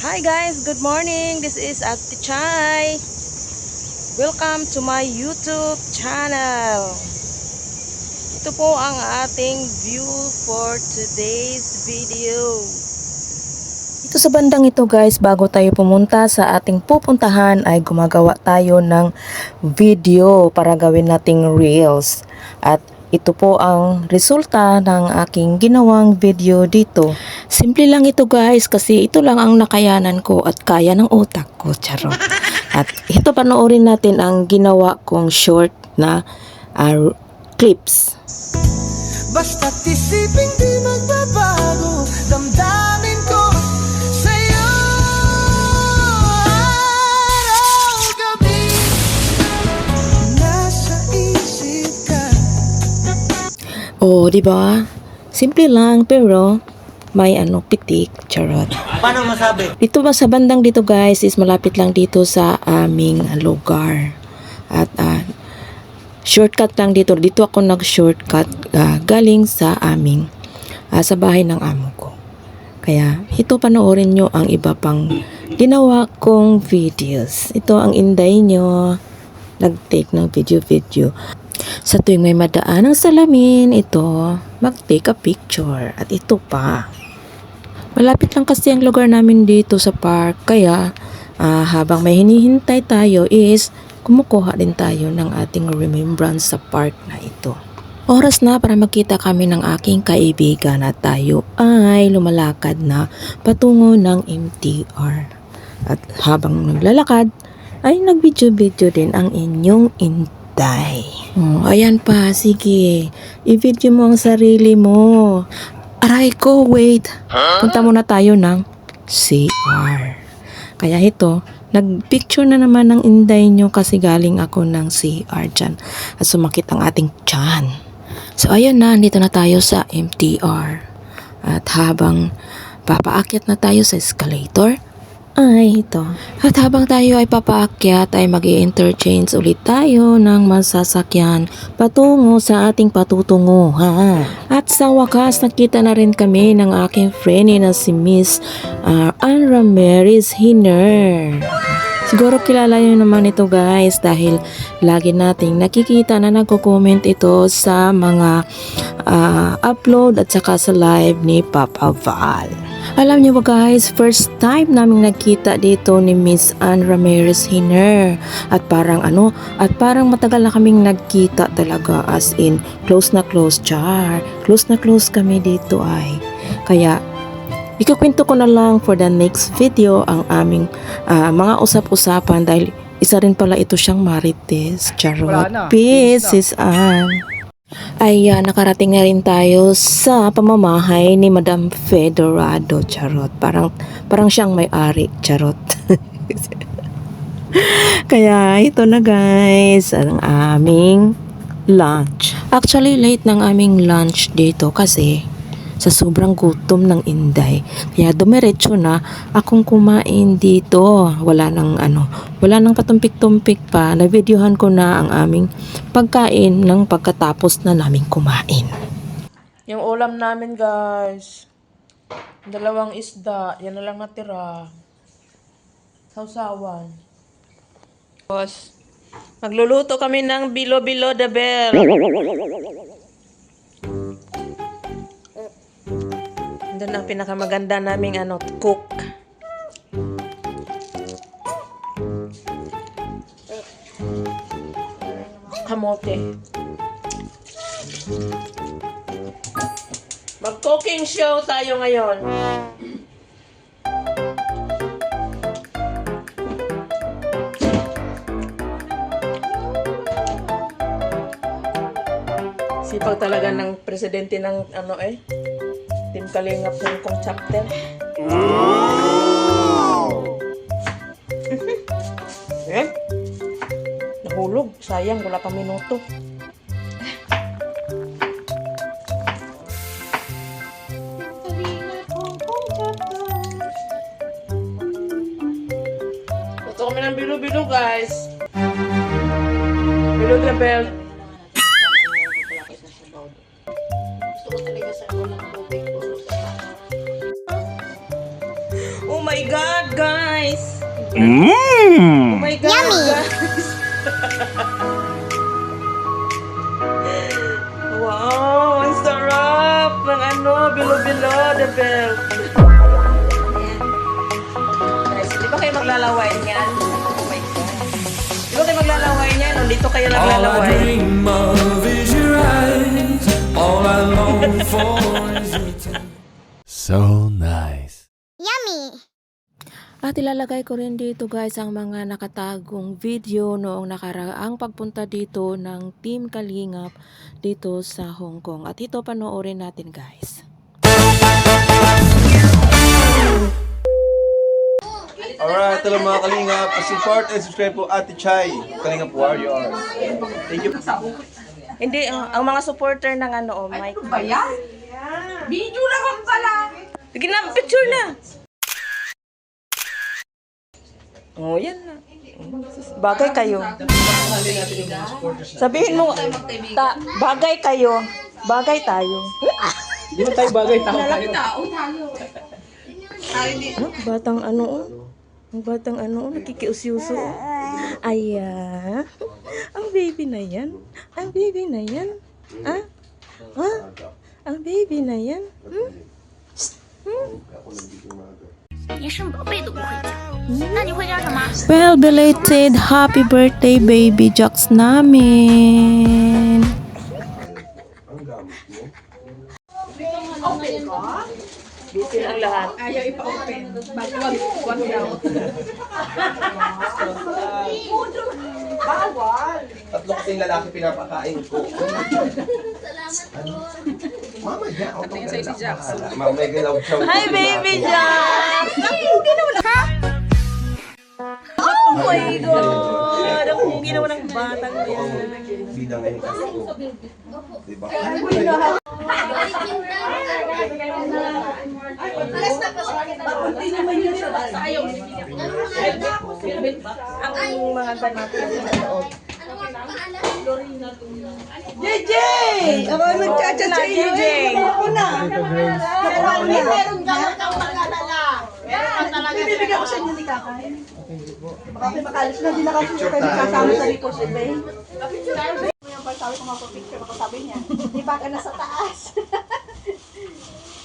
Hi guys, good morning. This is Ate Chai. Welcome to my YouTube channel. Ito po ang ating view for today's video. Ito sa bandang ito guys, bago tayo pumunta sa ating pupuntahan ay gumagawa tayo ng video para gawin nating reels. At ito po ang resulta ng aking ginawang video dito. Simple lang ito guys kasi ito lang ang nakayanan ko at kaya ng utak ko. Charot. At ito panoorin natin ang ginawa kong short na clips. Basta't isipin di magbabago, damdamin ko sa'yo araw-gabi, nasa isip ka. Oh, di ba? Simple lang pero may pitik, charot. Paano masabi? Dito ba sa bandang dito guys is malapit lang dito sa aming lugar. At shortcut lang dito. Dito ako nag-shortcut galing sa aming sa bahay ng amo ko. Kaya ito panoorin nyo ang iba pang ginawa kong videos. Ito ang inday nyo. Nag-take ng video. Sa tuwing may madaan ng salamin, ito mag-take a picture. At ito pa. Malapit lang kasi ang lugar namin dito sa park. Kaya habang may hinihintay tayo is kumukuha din tayo ng ating remembrance sa park na ito. Oras na para magkita kami ng aking kaibigan at tayo ay lumalakad na patungo ng MTR. At habang naglalakad ay nag-video din ang inyong inday. Oh, ayan pa, sige. I-video mo ang sarili mo. Aray ko, wait. Punta muna tayo ng CR. Kaya ito, nag-picture na naman ng inday nyo kasi galing ako ng CR dyan. At sumakit ang ating tiyan. So ayun na, dito na tayo sa MTR. At habang papaakyat na tayo sa escalator, ay ito. At habang tayo ay papaakyat ay mag-i-interchange ulit tayo ng masasakyan patungo sa ating patutunguhan. At sa wakas nakita na rin kami ng aking friend na si Miss Ann Ramirez Hiner. Siguro kilala nyo naman ito guys dahil lagi nating nakikita na nagko-comment ito sa mga upload at saka sa live ni Papa Val. Alam niyo ba guys, first time naming nagkita dito ni Miss Ann Ramirez Hiner at parang matagal na kaming nagkita talaga as in close na close kami dito ay. Kaya ikukwento ko na lang for the next video ang aming mga usap-usapan dahil isa rin pala ito siyang marites. Charot. Peace is Ann. Ay nakarating na rin tayo sa pamamahay ni Madam Fedorado. Charot. Parang siyang may-ari. Charot. Kaya ito na guys ang aming lunch. Actually late ng aming lunch dito kasi sa sobrang gutom ng inday. Kaya dumiretso na akong kumain dito. Wala nang patumpik-tumpik pa. Na-videohan ko na ang aming pagkain ng pagkatapos na naming kumain. Yung ulam namin guys, 2 isda. Yan na lang natira. Sausawan. Boss, magluluto kami ng bilo-bilo de bel. Doon ang pinakamaganda naming cook. Kamote. Mag-cooking show tayo ngayon. Sipag talaga ng presidente ng Team Kalingap ng kong chapter. Nahulog. Sayang, wala pa minuto. Luto kami ng bilo-bilo guys. Bilo de bel. Gusto ko talaga sa ulang tubig. Oh my God, nice. Oh my God. Guys. Wow, ang sarap ng bilo-bilo, the belt. Ayan. Guys, di ba kayo maglalaway niyan? Oh my God. Di ba kayo maglalaway niyan? Nandito kayo All I naglalaway. dream of is your eyes. All I long for is your touch. So nice. At ilalagay ko rin dito guys ang mga nakatagong video noong nakaraang pagpunta dito ng Team Kalingap dito sa Hong Kong. At ito panoorin natin guys. Alright, hello mga Kalingap. Support and subscribe po Ate Chai, Kalingap Warrior. Thank you. Hindi, ang mga supporter ng Mike. Ba yan? Video naman pala. Sige na, picture na! Oh, yan na. Bagay kayo. Sabihin mo, bagay kayo. Bagay tayo. Di ba tayo bagay tao tayo? Tao tayo. Batang Ang batang nakikiusyuso. Aya. Ang baby na yan. Ang baby na yan. Ah? Ha? Ang baby na yan. Hmm? Hmm? 连生宝贝都不会叫，那你会叫什么？ Well, belated happy birthday baby Jax namin. Busy ang lahat. Ayaw ipa-open. Wag daw. Tatlo kasing lalaki pinapakain ko. Mama, yan. Tingin sa'yo si Jackson. Mama, may galaw siya. Hi baby Jax! Oh my God! Ang pugi naman ng batang yan. Bida ngayon kasi ko. Diba? Ang mga ganap sa loob. JJ! Ako nagchat-chat sa iyo. JJ! Ako na. Meron kang mag-alala. Meron talaga. Bibigyan ko sa inyo ni Kakay. Baka may makalis na din na kasi kayo kasama sa Rico's Bay. Sabi ko mapapicture ako, sabi niya. Di ba ka na sa taas?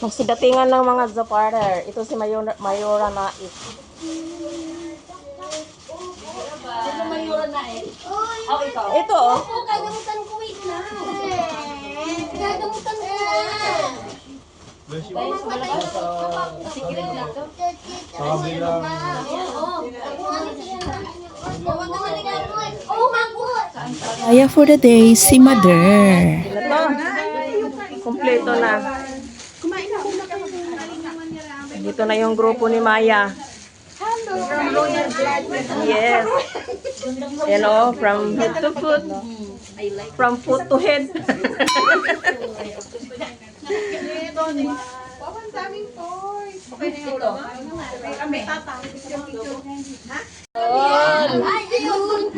Magsidatingan ng mga Zaparter. Ito si Mayora Nais. Ito oh. Gagamutan ko, wait na. Gagamutan ko na. Kaya for the day, si Mother. Ito. Kompleto na. Dito na yung grupo ni Maya. Yes. You know, from head to foot. From foot to head.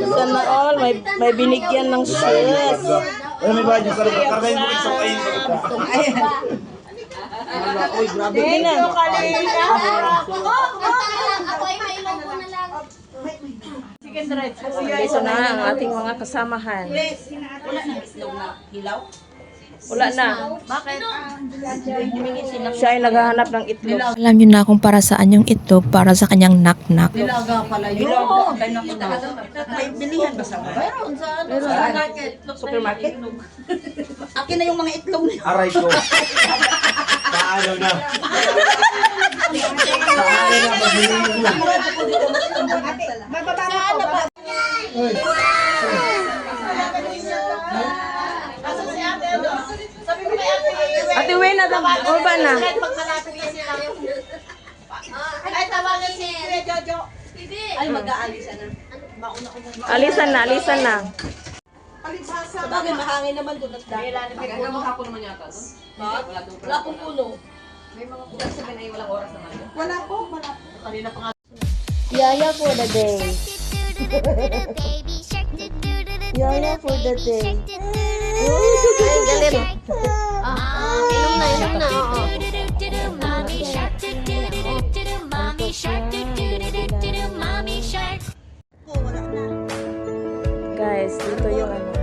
Sana all, may binigyan ng shoes. Ano may badyo sa lugar? Kargayin mo isang kain. Hindi na. Ako ay may ilang ko na lang. Dito na ang ating mga kasamahan. Wala na. Bakit? Siya ay naghahanap ng itlog. Alam niyo na kung para saan yung itlog, para sa kanyang knock-knock. Nilaga pala yun. May bilihan ba sa mga? Meron sa supermarket. Akin na yung mga itlog niya. Aray ko. Paano na? Ate Wena, o ba na? Ay, tawagan si Jojo. Ay, mag-aalisan na. Alisan na. Sa bagay, mahangin naman doon at dahil. Wala pong puno. Wala po. Yaya for the day. Yaya for the day. Ay, galit. Inom na. Oo. Mommy shark, do do do do do do. Mommy shark, do do do do do. guys, dito yung ano.